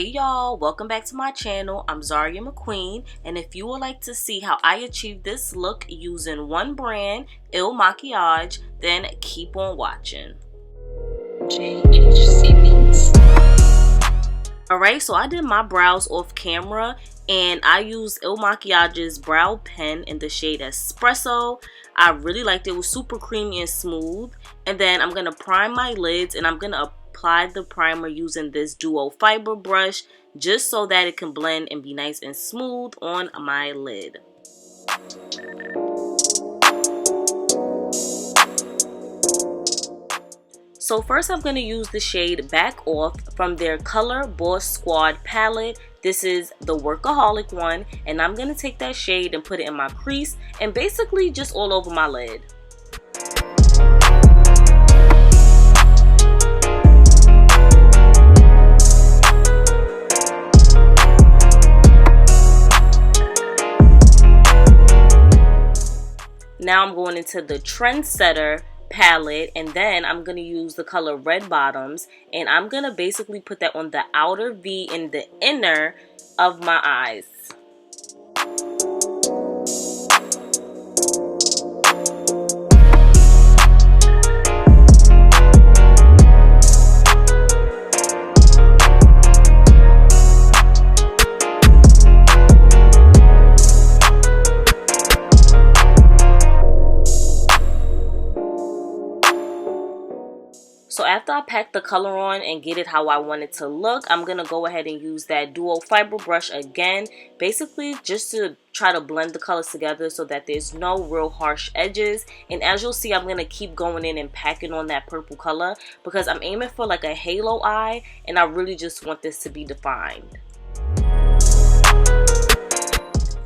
Hey y'all, welcome back to my channel. I'm Zaria McQueen, and if you would like to see how I achieved this look using one brand, Makiage, then keep on watching. Alright, so I did my brows off camera and I used Makiage's brow pen in the shade Espresso. I really liked it. It was super creamy and smooth. And then I'm going to prime my lids and I'm going to apply the primer using this Duo-Fibre brush just so that it can blend and be nice and smooth on my lid. So first I'm going to use the shade Back Off from their Color Boss Squad palette. This is the Workaholic one, and I'm going to take that shade and put it in my crease and basically just all over my lid. Now I'm going into the Trendsetter palette, and then I'm going to use the color Red Bottoms, and I'm going to basically put that on the outer V and the inner of my eyes. So after I pack the color on and get it how I want it to look, I'm going to go ahead and use that Duo-Fibre brush again, basically just to try to blend the colors together so that there's no real harsh edges. And as you'll see, I'm going to keep going in and packing on that purple color because I'm aiming for like a halo eye, and I really just want this to be defined.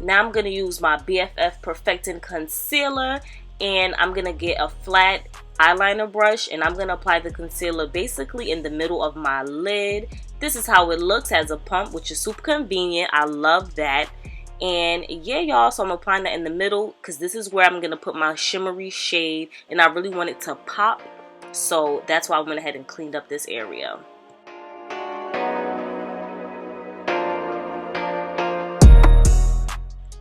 Now I'm going to use my BFF Perfecting Concealer, and I'm going to get a flat eyeliner brush and I'm going to apply the concealer basically in the middle of my lid. This is how it looks as a pump, which is super convenient. I love that. And yeah, y'all, so I'm applying that in the middle because this is where I'm going to put my shimmery shade, and I really want it to pop, so that's why I went ahead and cleaned up this area.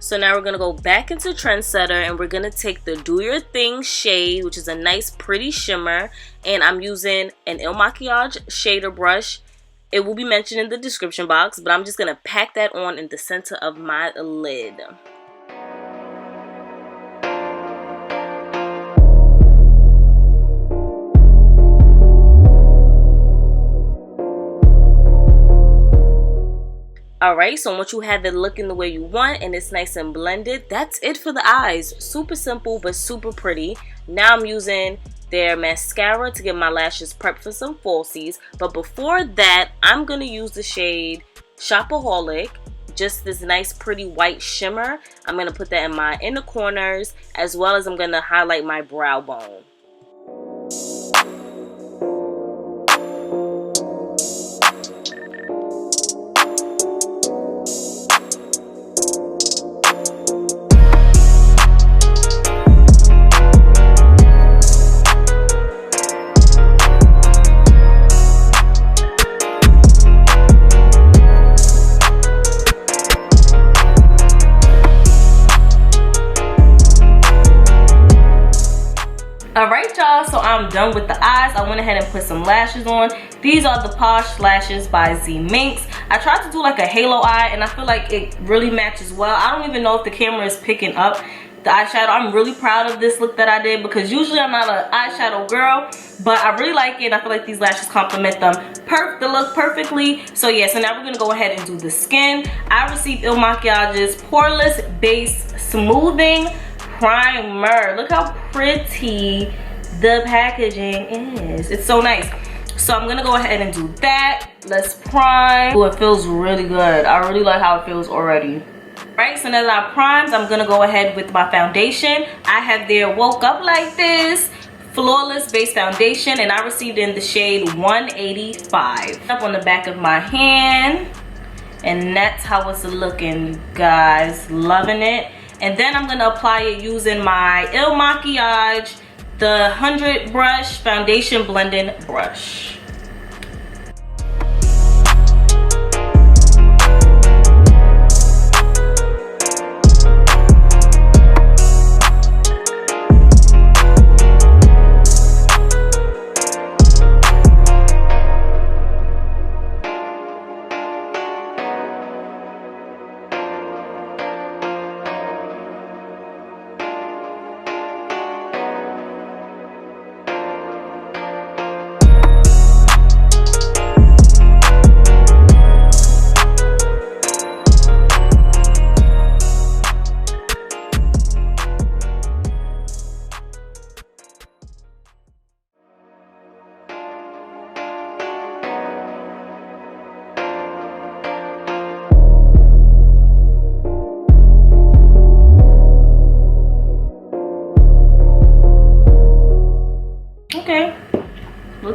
So now we're going to go back into Trendsetter and we're going to take the Do Your Thing shade, which is a nice pretty shimmer, and I'm using an Makiage shader brush. It will be mentioned in the description box, but I'm just going to pack that on in the center of my lid. Alright, so once you have it looking the way you want and it's nice and blended, that's it for the eyes. Super simple but super pretty. Now I'm using their mascara to get my lashes prepped for some falsies. But before that, I'm going to use the shade Shopaholic. Just this nice pretty white shimmer. I'm going to put that in my inner corners, as well as I'm going to highlight my brow bone. Alright y'all, so I'm done with the eyes. I went ahead and put some lashes on. These are the Posh lashes by Z Minx. I tried to do like a halo eye and I feel like it really matches well. I don't even know if the camera is picking up the eyeshadow. I'm really proud of this look that I did because usually I'm not an eyeshadow girl, but I really like it. I feel like these lashes complement the look perfectly. So yeah, so now we're gonna go ahead and do the skin. I received Makiage's Poreless Base Smoothing Primer. Look how pretty the packaging is. It's so nice. So I'm gonna go ahead and do that. Let's prime. Ooh, it feels really good. I really like how it feels already. Right, so now that I primed, I'm gonna go ahead with my foundation. I have their Woke Up Like This Flawless Base Foundation, and I received it in the shade 185. Up on the back of my hand, and that's how it's looking, guys. Loving it. And then I'm gonna apply it using my Makiage, the 100 brush foundation blending brush.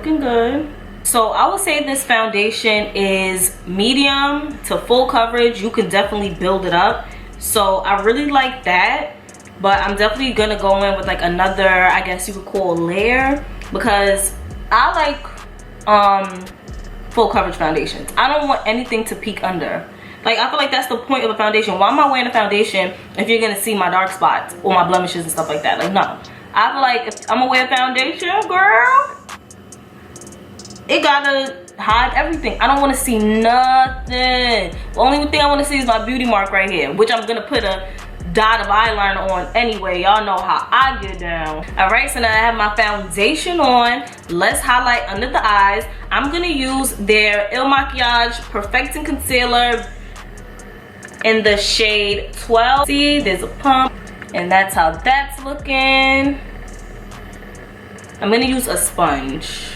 looking good. So I would say this foundation is medium to full coverage. You can definitely build it up. So I really like that. But I'm definitely gonna go in with like another, I guess you could call, layer, because I like full coverage foundations. I don't want anything to peek under. Like, I feel like that's the point of a foundation. Why am I wearing a foundation if you're gonna see my dark spots or my blemishes and stuff like that? Like, no. I feel like if I'm gonna wear a foundation, girl, it gotta hide everything. I don't want to see nothing. The only thing I want to see is my beauty mark right here, which I'm gonna put a dot of eyeliner on anyway. Y'all know how I get down. All right, so now I have my foundation on. Let's highlight under the eyes. I'm gonna use their Makiage Perfecting Concealer in the shade 12. See, there's a pump, and that's how that's looking. I'm gonna use a sponge.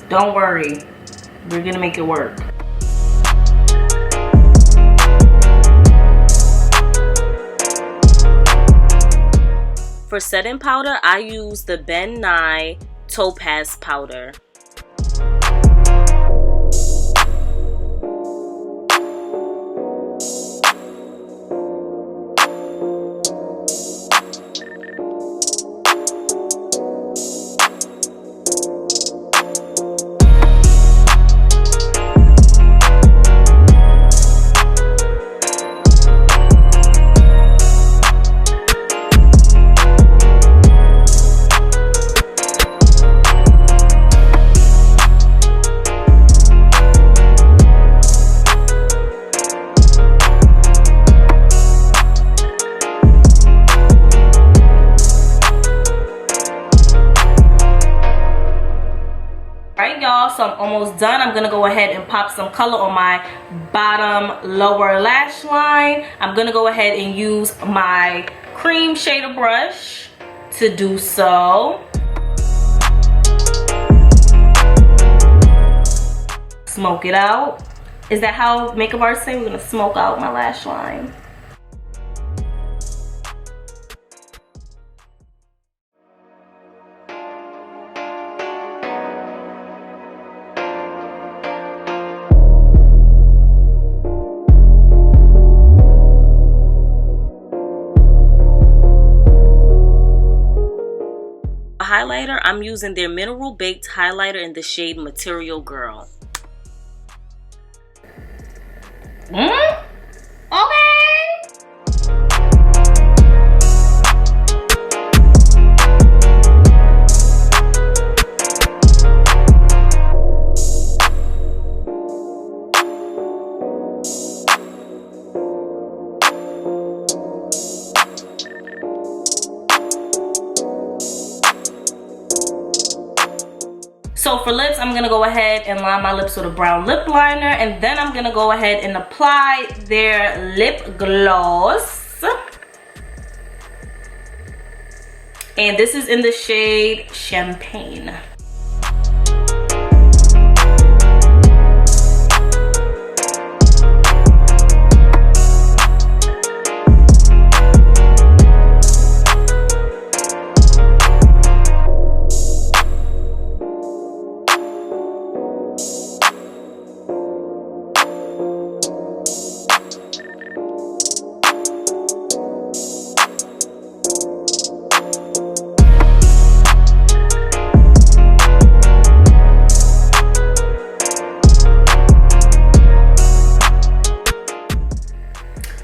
Don't worry, we're gonna make it work. For setting powder, I use the Ben Nye Topaz powder. So I'm almost done. I'm gonna go ahead and pop some color on my bottom lower lash line. I'm gonna go ahead and use my cream shader brush to do so. Smoke it out. Is that how makeup artists say? We're gonna smoke out my lash line. Highlighter, I'm using their Mineral Baked highlighter in the shade Material Girl. Okay. So for lips, I'm gonna go ahead and line my lips with a brown lip liner, and then I'm gonna go ahead and apply their lip gloss. And this is in the shade Champagne.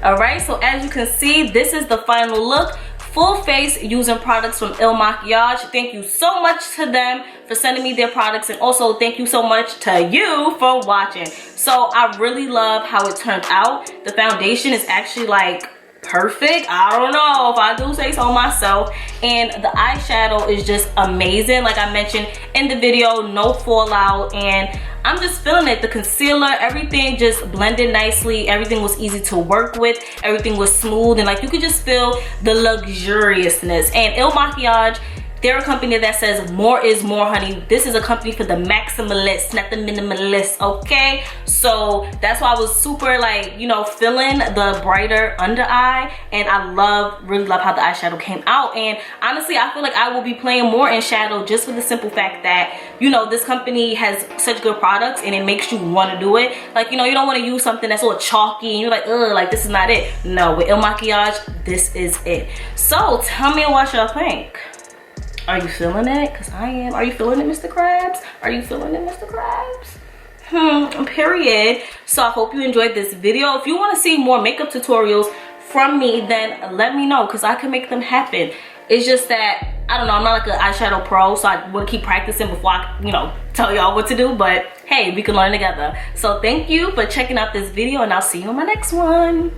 Alright, so as you can see, this is the final look. Full face using products from Makiage. Thank you so much to them for sending me their products, and also thank you so much to you for watching. So I really love how it turned out. The foundation is actually like perfect. I don't know if I do say so myself. And the eyeshadow is just amazing. Like I mentioned in the video, no fallout, and I'm just feeling it. The concealer, everything just blended nicely. Everything was easy to work with. Everything was smooth, and like you could just feel the luxuriousness. And Makiage They're a company that says more is more, honey. This is a company for the maximalists, not the minimalists, okay? So that's why I was super like, you know, feeling the brighter under eye, and I really love how the eyeshadow came out. And honestly, I feel like I will be playing more in shadow just for the simple fact that, you know, this company has such good products and it makes you want to do it. Like, you know, you don't want to use something that's all chalky and you're like, ugh, like this is not it. No, with Makiage, this is it. So tell me what y'all think. Are you feeling it? Because I am. Are you feeling it, Mr. Krabs? Are you feeling it, Mr. Krabs? Period. So I hope you enjoyed this video. If you want to see more makeup tutorials from me, then let me know, because I can make them happen. It's just that, I don't know, I'm not like an eyeshadow pro, so I want to keep practicing before I, you know, tell y'all what to do. But hey, we can learn together. So thank you for checking out this video, and I'll see you on my next one.